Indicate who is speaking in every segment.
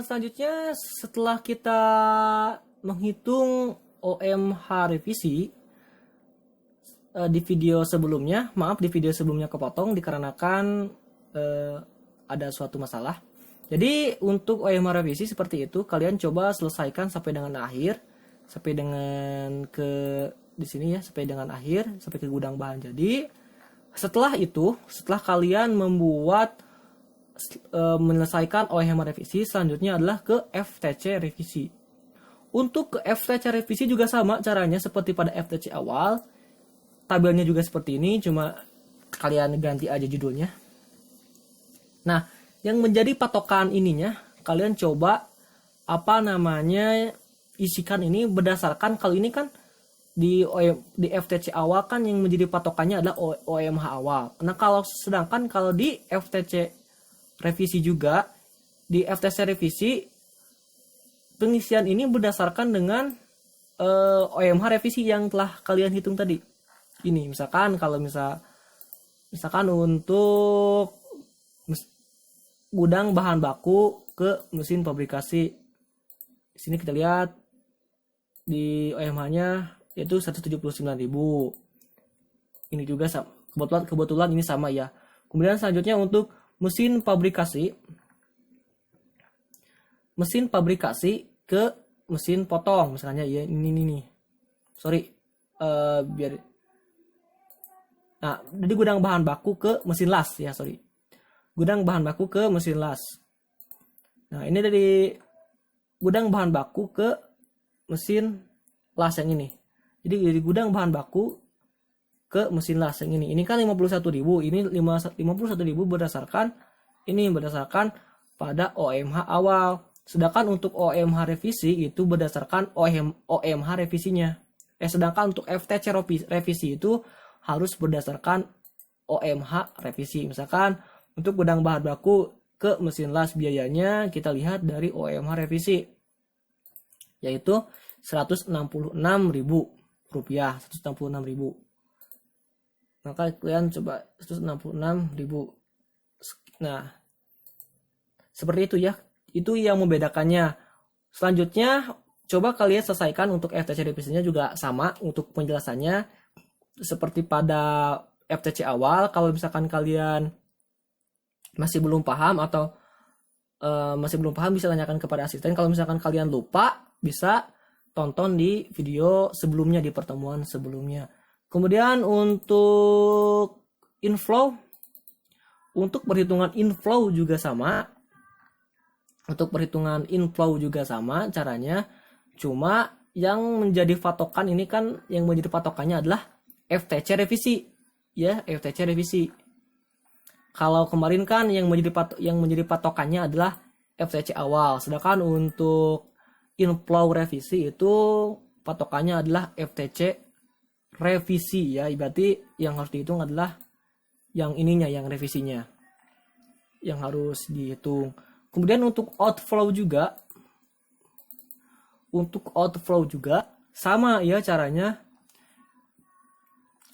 Speaker 1: Selanjutnya setelah kita menghitung OMH revisi di video sebelumnya, maaf di video sebelumnya kepotong dikarenakan ada suatu masalah. Jadi untuk OMH revisi seperti itu kalian coba selesaikan sampai dengan akhir, sampai dengan ke di sini ya, sampai dengan akhir, sampai ke gudang bahan jadi. Setelah itu, setelah kalian membuat menyelesaikan OMH revisi, selanjutnya adalah ke FTC revisi. Untuk ke FTC revisi juga sama caranya seperti pada FTC awal. Tabelnya juga seperti ini, cuma kalian ganti aja judulnya. Nah, yang menjadi patokan ininya, kalian coba isikan ini berdasarkan, kalau ini kan di FTC awal kan yang menjadi patokannya adalah OMH awal. Nah, sedangkan kalau di FTC revisi juga, di FTC revisi pengisian ini berdasarkan dengan OMH revisi yang telah kalian hitung tadi. Ini misalkan misalkan untuk gudang bahan baku ke mesin fabrikasi. Di sini kita lihat di OMH-nya yaitu 179.000. Ini juga kebetulan ini sama ya. Kemudian selanjutnya untuk mesin fabrikasi ke mesin potong, misalnya ya ini. Nah, jadi gudang bahan baku ke mesin las ya, gudang bahan baku ke mesin las. Nah, ini dari gudang bahan baku ke mesin las yang ini. Jadi dari gudang bahan baku ke mesin las yang ini. Ini kan 51.000, ini 51.000 berdasarkan pada OMH awal. Sedangkan untuk OMH revisi itu berdasarkan OMH revisinya. Sedangkan untuk FTC revisi itu harus berdasarkan OMH revisi. Misalkan untuk gudang bahan baku ke mesin las biayanya kita lihat dari OMH revisi, yaitu Rp166.000. Maka kalian coba 166.000. Nah, seperti itu ya. Itu yang membedakannya. Selanjutnya, coba kalian selesaikan untuk FTC revisinya juga sama untuk penjelasannya. Seperti pada FTC awal, kalau misalkan kalian masih belum paham bisa tanyakan kepada asisten. Kalau misalkan kalian lupa, bisa tonton di video sebelumnya, di pertemuan sebelumnya. Kemudian untuk perhitungan inflow juga sama. Caranya. Cuma yang menjadi patokan ini kan, yang menjadi patokannya adalah FTC revisi. Ya, FTC revisi. Kalau kemarin kan yang menjadi patokannya adalah FTC awal. Sedangkan untuk inflow revisi itu patokannya adalah FTC revisi ya, berarti yang harus dihitung adalah yang ininya, yang revisinya yang harus dihitung. Kemudian untuk outflow juga sama ya caranya,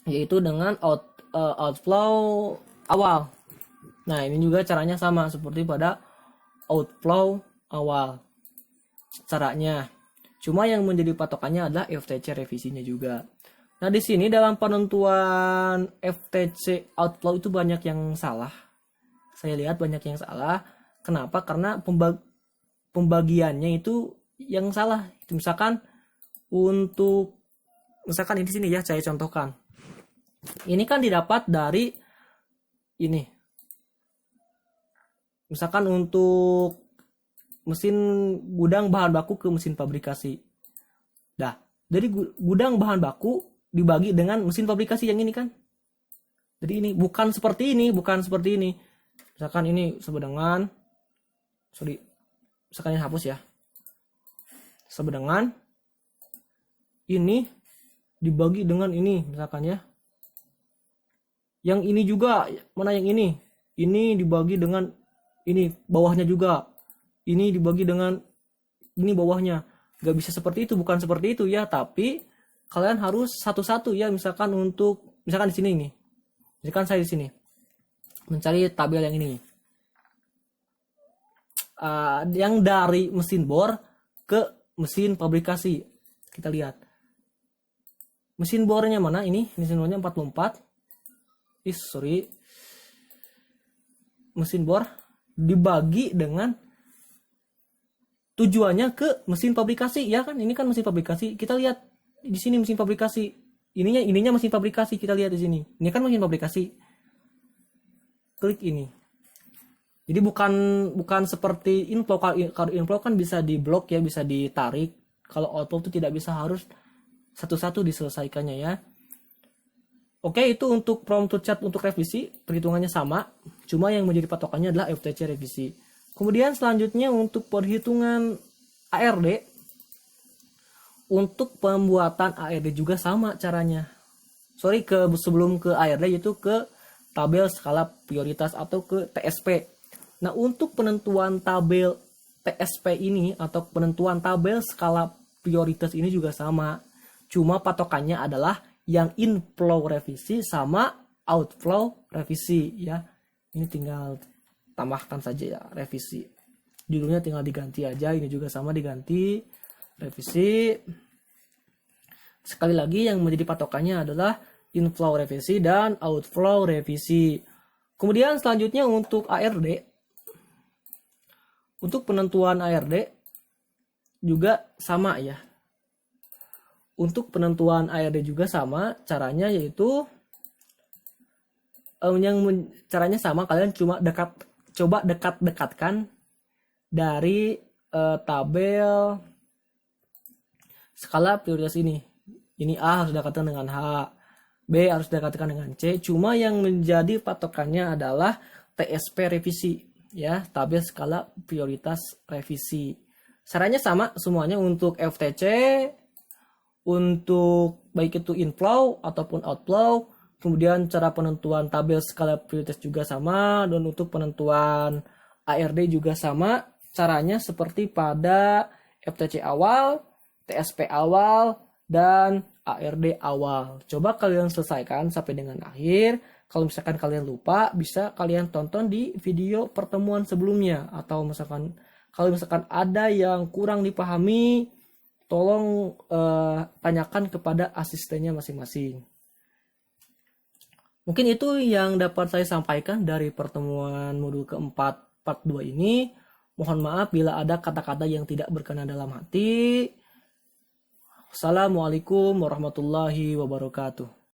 Speaker 1: yaitu dengan outflow awal. Nah, ini juga caranya sama seperti pada outflow awal caranya. Cuma yang menjadi patokannya adalah FTC revisinya juga. Nah, di sini dalam penentuan FTC outflow itu banyak yang salah. Saya lihat banyak yang salah. Kenapa? Karena pembagiannya itu yang salah. Misalkan di sini ya, saya contohkan. Ini kan didapat dari ini. Misalkan untuk mesin gudang bahan baku ke mesin fabrikasi. Nah, dari gudang bahan baku dibagi dengan mesin fabrikasi yang ini kan. Jadi ini bukan seperti ini. Misalkan ini misalkan ini hapus ya. Sebedangan ini dibagi dengan ini misalkan ya. Yang ini juga, mana yang ini? Ini dibagi dengan ini bawahnya juga. Ini dibagi dengan ini bawahnya. Gak bisa seperti itu, bukan seperti itu ya, tapi kalian harus satu-satu ya. Misalkan di sini nih. Misalkan saya di sini mencari tabel yang ini. yang dari mesin bor ke mesin fabrikasi. Kita lihat. Mesin bornya mana ini? Mesin bornya 44. Mesin bor dibagi dengan tujuannya ke mesin fabrikasi, ya kan? Ini kan mesin fabrikasi. Kita lihat di sini mesin fabrikasi. Ininya mesin fabrikasi, kita lihat di sini. Ini kan mesin fabrikasi. Klik ini. Jadi bukan seperti inflow. Kalau inflow kan bisa diblok ya, bisa ditarik. Kalau outflow itu tidak bisa, harus satu-satu diselesaikannya ya. Oke, itu untuk from to chat untuk revisi, perhitungannya sama. Cuma yang menjadi patokannya adalah FTC revisi. Kemudian selanjutnya untuk perhitungan ARD. Untuk pembuatan ARD juga sama caranya. Sebelum ke ARD yaitu ke tabel skala prioritas atau ke TSP. Nah, untuk penentuan tabel TSP ini atau penentuan tabel skala prioritas ini juga sama. Cuma patokannya adalah yang inflow revisi sama outflow revisi ya. Ini tinggal tambahkan saja ya, revisi. Judulnya tinggal diganti aja, ini juga sama diganti revisi. Sekali lagi yang menjadi patokannya adalah inflow revisi dan outflow revisi. Kemudian selanjutnya untuk ARD. Untuk penentuan ARD juga sama ya. Untuk penentuan ARD juga sama, caranya yaitu caranya sama, kalian coba dekat-dekatkan dari tabel skala prioritas ini. Ini A harus dekatkan dengan H, B harus dekatkan dengan C. Cuma yang menjadi patokannya adalah TSP revisi ya, tabel skala prioritas revisi. Caranya sama semuanya untuk FTC, untuk baik itu inflow ataupun outflow. Kemudian cara penentuan tabel skala prioritas juga sama, dan untuk penentuan ARD juga sama. Caranya seperti pada FTC awal, TSP awal, dan ARD awal. Coba kalian selesaikan sampai dengan akhir. Kalau misalkan kalian lupa, bisa kalian tonton di video pertemuan sebelumnya. Atau kalau misalkan ada yang kurang dipahami, tolong tanyakan kepada asistennya masing-masing. Mungkin itu yang dapat saya sampaikan dari pertemuan modul keempat part 2 ini. Mohon maaf bila ada kata-kata yang tidak berkenan dalam hati. Assalamualaikum warahmatullahi wabarakatuh.